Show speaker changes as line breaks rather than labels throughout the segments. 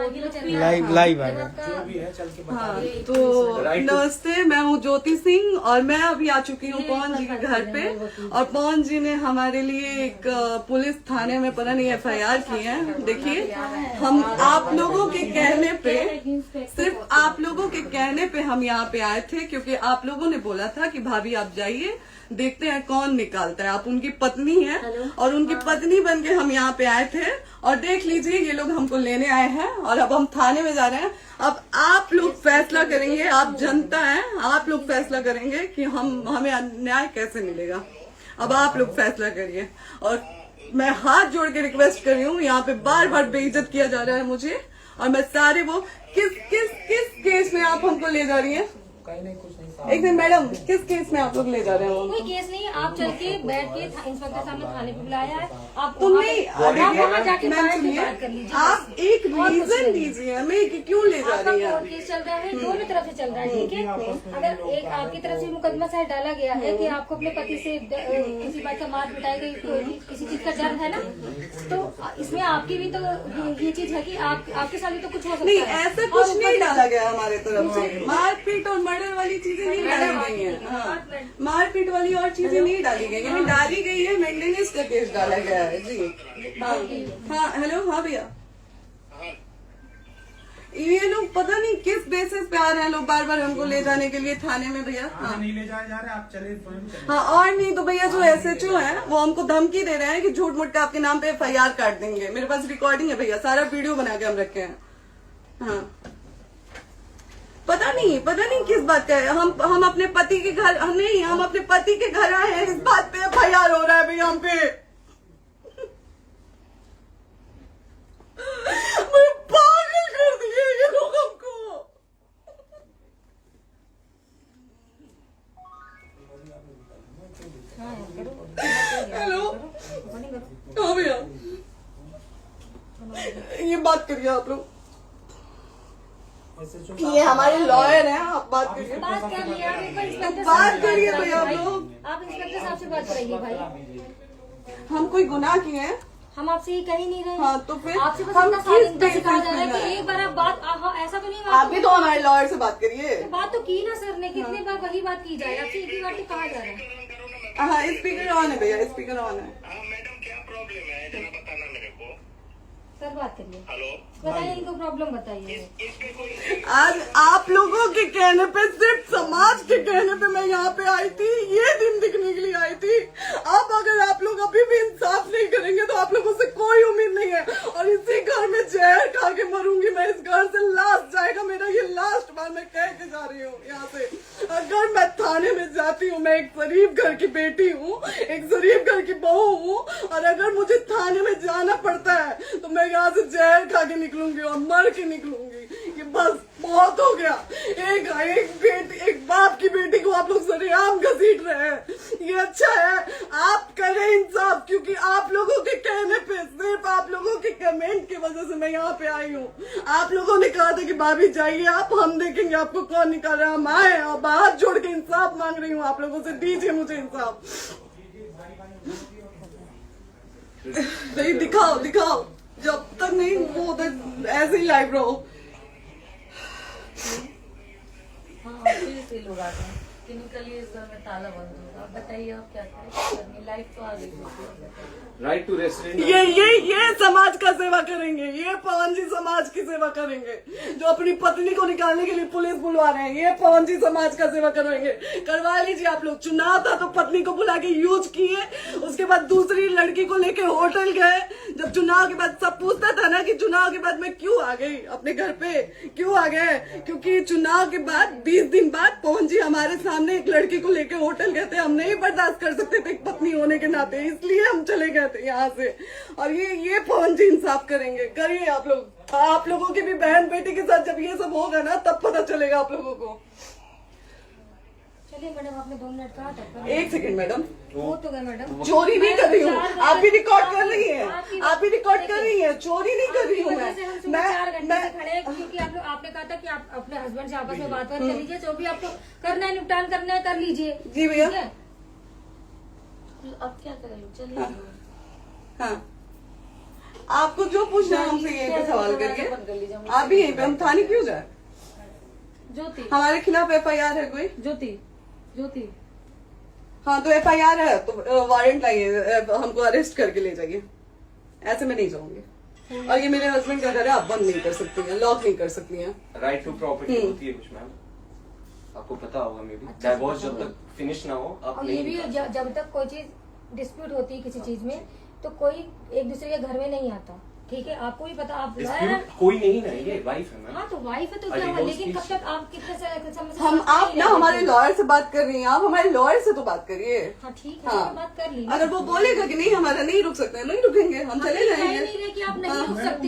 Live आएगा।
हाँ, तो नमस्ते, मैं हूँ ज्योति सिंह और मैं अभी आ चुकी हूँ पवन जी के घर पे। और पवन जी ने हमारे लिए एक पुलिस थाने में पता नहीं FIR की है। देखिए, हम आप लोगों के कहने पे, सिर्फ आप लोगों के कहने पे हम यहाँ पे आए थे, क्योंकि आप लोगों ने बोला था कि भाभी आप जाइए, देखते हैं कौन निकालता है। आप उनकी पत्नी हैं और उनकी पत्नी बन के हम यहाँ पे आए थे। और देख लीजिए, ये लोग हमको लेने आए हैं और अब हम थाने में जा रहे हैं। अब आप लोग फैसला करेंगे, आप जनता हैं, आप लोग फैसला करेंगे कि हमें न्याय कैसे मिलेगा। अब आप लोग फैसला करिए। और मैं हाथ जोड़ के रिक्वेस्ट कर रही हूँ, यहाँ पे बार बार बेइज्जत किया जा रहा है मुझे। और मैं सारे वो किस केस में आप हमको ले जा रही हैं? एक दिन मैडम, किस केस में आप लोग ले जा रहे हो?
कोई केस नहीं, आप चल के बैठ के इंस्पेक्टर साहब ने थाने पे बुलाया है। आप
नहीं,
वहाँ जाके बात कर लीजिए।
आप एक रीजन दीजिए हमें कि क्यों ले जा रही है।
केस चल रहा है, दोनों तरफ से चल रहा है, ठीक है। अगर एक आपकी तरफ से मुकदमा शायद डाला गया है कि आपको अपने पति से किसी बात का मार पिटाई गई, किसी चीज का डर है ना, तो इसमें आपकी भी तो ये चीज है कि आपके साथ भी तो कुछ हो सकता है।
नहीं, ऐसा कुछ नहीं डाला गया हमारे तरफ से। मारपीट और मर्डर वाली चीजें नहीं डाली गई है। हाँ, मारपीट वाली और चीजें नहीं डाली गई है। डाली गई है मेंटेनेंस का केस डाला गया है जी। हाँ हेलो, हाँ भैया, ये लोग पता नहीं किस बेसिस पे आ रहे हैं लोग बार बार हमको ले जाने के लिए थाने में भैया। हाँ,
नहीं ले जाए जा रहे, आप चले।
हाँ, और नहीं तो भैया जो SHO है वो हमको धमकी दे रहे हैं कि झूठ मूठ के आपके नाम पे FIR काट देंगे। मेरे पास रिकॉर्डिंग है भैया, सारा वीडियो बना के हम रखे हैं। हाँ, पता नहीं किस बात का है। हम अपने पति के घर नहीं, हम अपने पति के घर आए हैं, इस बात पे FIR हो रहा है भैया हम पे। पागल कर दिए ये लोग हमको। हेलो, हाँ भैया, ये बात करिए आप लोग। ये हमारे लॉयर हैं, आप बात करिए।
बात कर लिया,
बात करिए भैया आप लोग।
आप इंस्पेक्टर साहब से बात कराइए भाई।
हम कोई गुनाह किए हैं?
हम आपसे ये कह ही नहीं रहे।
हाँ, तो फिर
आपसे बस
हम
इतना
किस
सारी सिखाया जा रहा है
बेसिस
कि
पे
एक बार आप बात ऐसा तो नहीं
आप भी तो हमारे लॉयर से बात करिए।
बात तो की ना सर ने, कितनी बार वही बात की जाए, आपसे एक ही बार तो कहा जा रहा है।
हाँ, स्पीकर ऑन है भैया, स्पीकर ऑन है।
मैडम क्या प्रॉब्लम है जरा बताना मेरे को।
सर बात करिए,
हेलो,
बताइए इनको प्रॉब्लम बताइए।
इसके कोई
आज आप लोगों के कहने पे, सिर्फ समाज के कहने पे मैं यहाँ पे आई थी, ये दिन दिखने के लिए आई थी। अब अगर आप लोग अभी भी इंसाफ नहीं करेंगे तो आप लोगों से कोई उम्मीद नहीं है। और इसी घर में जहर खा के मरूंगी मैं। इस घर से लास्ट जाएगा मेरा, ये लास्ट बार मैं कह के जा रही हूँ यहाँ से। अगर मैं थाने में जाती हूँ, मैं एक शरीफ घर की बेटी हूँ, एक शरीफ घर की बहू हूँ, और अगर मुझे थाने में जाना पड़ता है तो मैं यहाँ से जहर खा के निकलूंगी और मर के निकलूंगी। ये बस बहुत हो गया। एक बाप की बेटी को आप लोग सरेआम घसीट रहे हैं। ये अच्छा है, आप करें इंसाफ, क्योंकि आप लोगों के कहने पे, सिर्फ आप लोगों के कमेंट की वजह से मैं यहाँ पे आई हूँ। आप लोगों ने कहा था कि भाभी जाइए आप, हम देखेंगे आपको कौन निकाल रहा है। हम आए और हाथ जोड़ के इंसाफ मांग रही हूँ आप लोगों से, दीजिए मुझे इंसाफ। नहीं, दिखाओ, जब तक नहीं वो तक ऐसे ही लाइव रहो।
हाँ, फिर से लोग आ गए कि निकलिए, इस घर में ताला बंद होगा। आप बताइए आप क्या करें, लाइफ तो आ गई।
Right to restaurant.
ये समाज का सेवा करेंगे, ये पवन जी समाज की सेवा करेंगे। जो अपनी पत्नी को निकालने के लिए पुलिस बुलवा रहे हैं, ये पवन जी समाज का सेवा करेंगे। करवा लीजिए आप लोग। चुनाव था तो पत्नी को बुला के यूज किए, उसके बाद दूसरी लड़की को लेके होटल गए। जब चुनाव के बाद सब पूछता था ना कि चुनाव के बाद मैं क्यों आ गई अपने घर पे, क्यों आ गए, क्योंकि चुनाव के बाद 20 दिन बाद पवन जी हमारे सामने एक लड़की को लेके होटल गए थे। हम नहीं बर्दाश्त कर सकते थे एक पत्नी होने के नाते, इसलिए हम चले गए थे यहाँ से। और ये पवन जी इंसाफ करेंगे। करिए आप लोग। आप लोगों की भी बहन बेटी के साथ जब ये सब होगा ना, तब पता चलेगा आप लोगों को।
चलिए मैडम, आपने 2 मिनट कहा था।
एक सेकंड मैडम,
वो तो गए मैडम।
चोरी नहीं कर रही हूँ, आप भी रिकॉर्ड कर रही हैं, आप भी रिकॉर्ड कर रही हैं। चोरी नहीं कर रही हूँ मैं।
4 घंटे से खड़े हैं, क्योंकि आपने कहा था कि आप अपने हस्बैंड से आपस में बात कर लीजिए, जो भी आपको करना है, निपटान करना है, कर लीजिए।
जी भैया।
अब क्या करें, चलिए।
हाँ, आपको जो पूछना है हमसे यहीं पे सवाल
बंद कर
करिए।
लीजिए, मुझे
आप भी यहीं पे, हम थाने क्यों जाए?
ज्योति
हमारे खिलाफ FIR है कोई?
ज्योति
हाँ तो FIR है तो वारंट लाइए, हमको अरेस्ट करके ले जाइए। ऐसे मैं नहीं जाऊंगी। और ये मेरे हस्बैंड का घर है, आप बंद नहीं कर सकती हैं, लॉक नहीं कर सकती हैं।
राइट टू प्रॉपर्टी होती है कुछ मैम, आपको पता होगा मे बी। डाइवोर्स जब तक फिनिश ना हो आप
और ये
नहीं
भी जब तक कोई चीज डिस्प्यूट होती है किसी चीज में, तो कोई एक दूसरे के घर में नहीं आता, ठीक है? आपको भी पता, आप
डिस्प्यूट कोई नहीं ना, ये वाइफ है मैम।
हाँ तो वाइफ है तो क्या हुआ, लेकिन कब तक आप कितने समय से
हम
साथ
आप
नहीं
ना
रह
हमारे
सकते?
लॉयर से बात कर रही हैं, आप हमारे लॉयर से तो बात करिए।
हाँ ठीक है,
हाँ।
मैं बात कर ली।
अगर वो बोलेगा कि नहीं हमारा नहीं रुक सकते, नहीं रुकेंगे, हम चले
कह
जाएंगे।
नहीं रहे कि आप नहीं रुक सकते,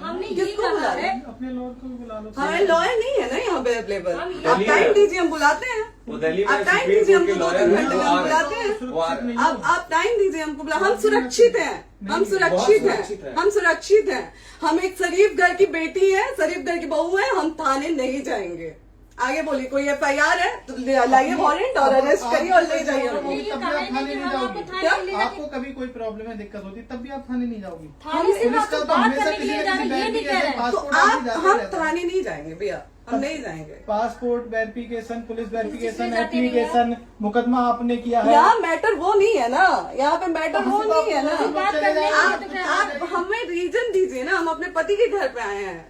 हमने ये
किसको
कहा
बुला
है।
अपने लॉयर को भी बुला लो।
हमारे लॉयर नहीं है ना यहाँ पे अवेलेबल।
हम
आप टाइम दीजिए, हम बुलाते हैं।
वो दिल्ली में
आप टाइम
सुप्रीम
दीजिए,
कोर्ट के
हमको 2-3
लॉयर
घंटे
हैं,
में
वो
हम
आ
बुलाते
रहे
हैं।
हैं, वो आ रहे हैं।
आप टाइम दीजिए हमको बुला, हम सुरक्षित हैं, हम सुरक्षित हैं, हम सुरक्षित हैं। हम एक शरीफ घर की बेटी है, शरीफ घर की बहू है, हम थाने नहीं जाएंगे। आगे बोलिए, कोई FIR है तो लाइए वारंट और अरेस्ट करिए और ले जाइए हमको।
ये
तब भी
कहा
आप
है
थाने
कि
नहीं
हम
जाओगी।
आपको थाने
क्या?
ले जाके-
आपको कभी कोई प्रॉब्लम है, दिक्कत होती, तब भी आप थाने नहीं जाओगी।
थाने से
पुलिस
बात
का तो
बात
हमेशा
करने के
किसी
लिए
न
जाना,
किसी
ये नहीं कह रहे हैं।
तो
पासपोर्ट
आप
जाते
हम
रहते हैं।
थाने नहीं जाएंगे भैया, हम नहीं जाएंगे।
पासपोर्ट वेरिफिकेशन, पुलिस वेरिफिकेशन,
किसमें जाते नहीं
एप्लीकेशन, मुकदमा आपने किया है।
यहाँ मैटर वो नहीं है ना, यहाँ पे मैटर वो नहीं है ना।
बात करने के लिए
आप
तो फिर
आप हमें रीजन दीजिए ना, हम अपने पति के घर पे आए हैं।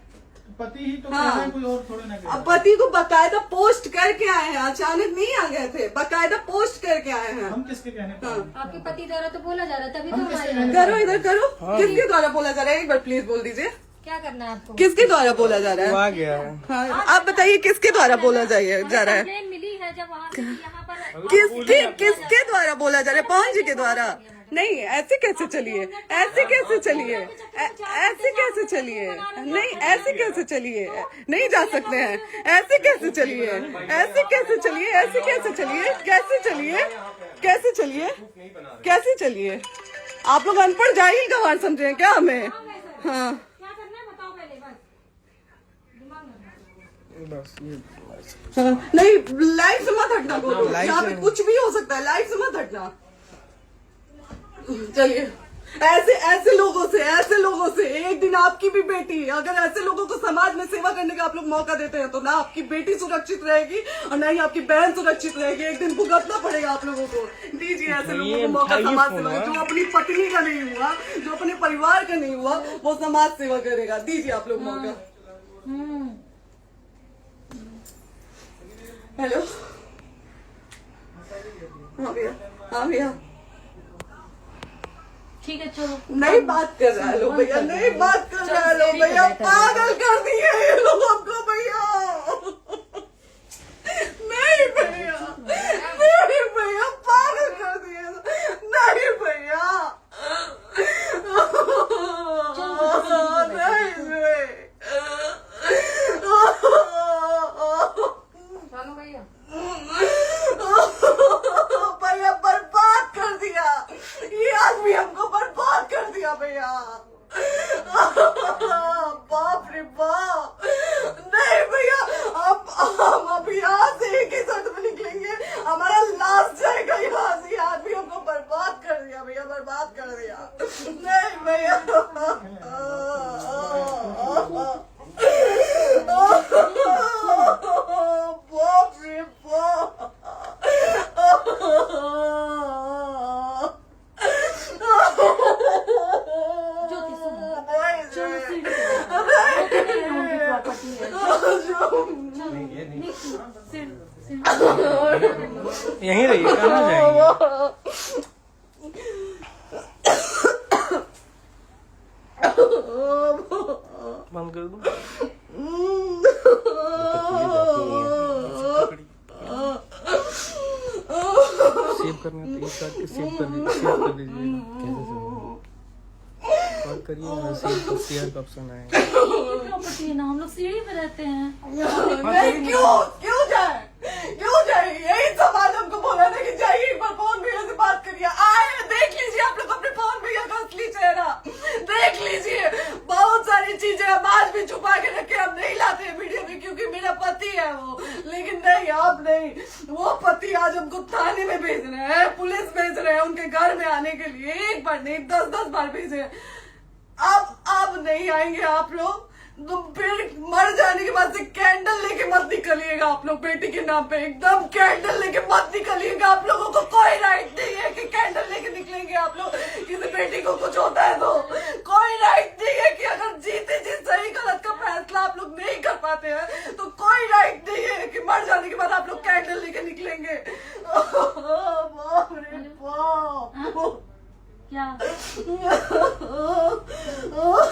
पति ही तो
हाँ।
कह रहे हैं, कोई और थोड़े ना कह रहे
अब
हैं।
पति को बकायदा पोस्ट करके आए हैं, अचानक नहीं आ गए थे, बकायदा पोस्ट करके आए हैं।
हम किसके कहने पर आए?
आपके पति द्वारा तो बोला जा रहा है, तभी तो
हम
हम
किसके
आए
कहने
हैं।
पर
करो इधर करो, किसके द्वारा बोला जा रहा है, एक बार प्लीज बोल दीजिए,
क्या करना है आपको?
किसके द्वारा बोला जा रहा है?
गया है।
हाँ, आप बताइए किसके द्वारा बोला जा रहा है?
कंप्लेन मिली है जब वहाँ से यहाँ पर
किसके द्वारा बोला जा रहा है? पवन जी के द्वारा? नहीं, ऐसे कैसे चलिए, ऐसे कैसे चलिए, ऐसे कैसे चलिए, नहीं ऐसे कैसे चलिए, नहीं जा सकते हैं, ऐसे कैसे चलिए, ऐसे कैसे चलिए, ऐसे कैसे चलिए, कैसे चलिए, कैसे चलिए, कैसे चलिए? आप लोग अनपढ़ जाहिल गंवार समझे हैं क्या हमें? हाँ
क्या करना है बताओ पहले, बस दिमाग में
हाँ, नहीं लाइफ से मत हटना, बोलो यहाँ पे कुछ भी हो सकता है, लाइफ से मत हटना। चलिए, ऐसे लोगों से एक दिन आपकी भी बेटी, अगर ऐसे लोगों को समाज में सेवा करने का आप लोग मौका देते हैं तो ना आपकी बेटी सुरक्षित रहेगी और ना ही आपकी बहन सुरक्षित रहेगी। एक दिन भुगतना पड़ेगा आप लोगों को। दीजिए ऐसे लोगों को मौका समाज सेवा का, जो अपनी पत्नी का नहीं हुआ, जो अपने परिवार का नहीं हुआ, वो समाज सेवा करेगा। दीजिए आप लोग मौका। हेलो, हाँ भैया, हाँ भैया,
ठीक है चलो।
नहीं बात कर रहा है लोग भैया, नहीं बात कर रहा है लोग भैया, पागल कर दिए ये लोग हमको भैया। नहीं भैया, नहीं भैया, पागल कर दिए, नहीं भैया,
चलो भैया,
भैया बर्बाद कर दिया ये आदमी, हमको बर्बाद कर दिया भैया। बाप रे बाप, नहीं भैया, हम अभी यहाँ से एक ही शर्त में निकलेंगे, हमारा लास्ट जाएगा यहाँ से। ये आदमी हमको बर्बाद कर दिया भैया, बर्बाद कर दिया। नहीं भैया, बाप रे बाप,
ज्योति सुनो, चलो सीढ़ी पे जाओ। प्रॉपर्टी है,
यहीं रहिए, कहाँ जाएंगे? बंद कर दूं? सेव करना तो एक काट के सेव कर दीजिए। कॉल करिए ना, सेव शेयर का ऑप्शन आएगा।
प्रॉपर्टी है ना, हम लोग सीढ़ी पे रहते हैं।
नहीं, क्यों जाए? यही सवाल हमको बोला था कि जाइए एक बार पवन भैया से बात करिए। आए, देख लीजिए आप लोग अपने पवन भैया का असली चेहरा, देख लीजिए। बहुत सारी चीजें हम आज भी छुपा के रखे, हम नहीं लाते वीडियो में क्योंकि मेरा पति है वो, लेकिन नहीं, आप नहीं, वो पति आज हमको थाने में भेज रहे हैं, पुलिस भेज रहे हैं उनके घर में आने के लिए। एक बार नहीं, 10-10 बार भेजे। अब नहीं आएंगे आप लोग, तो फिर मर जाने के बाद से कैंडल लेके मत निकलिएगा आप लोग बेटी के नाम पे, एकदम कैंडल लेके मत निकलिएगा। आप लोगों को कोई राइट नहीं है कि कैंडल लेके निकलेंगे आप लोग। किसी बेटी को कुछ होता है तो कोई राइट नहीं है कि अगर जीते जी सही गलत का फैसला आप लोग नहीं कर पाते हैं तो कोई राइट नहीं है कि मर जाने के बाद आप लोग कैंडल लेके निकलेंगे। बाप रे बाप।
क्या
बाप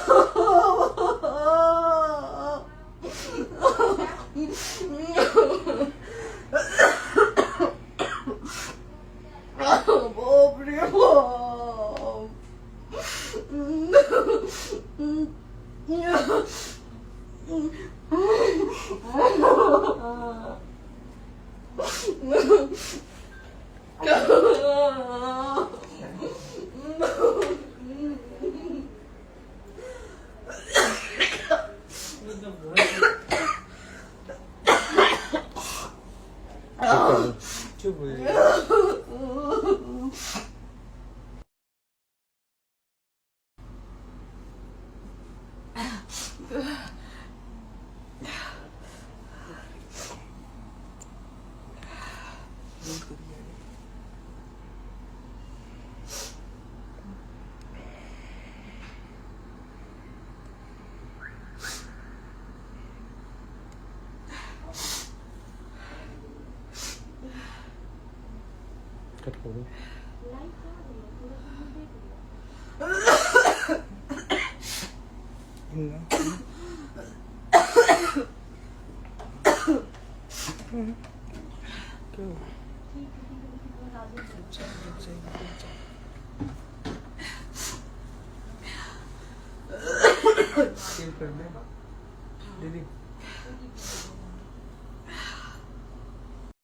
रे
चुप हो जाइए। कट कर दो। सेव कर दे दीदी।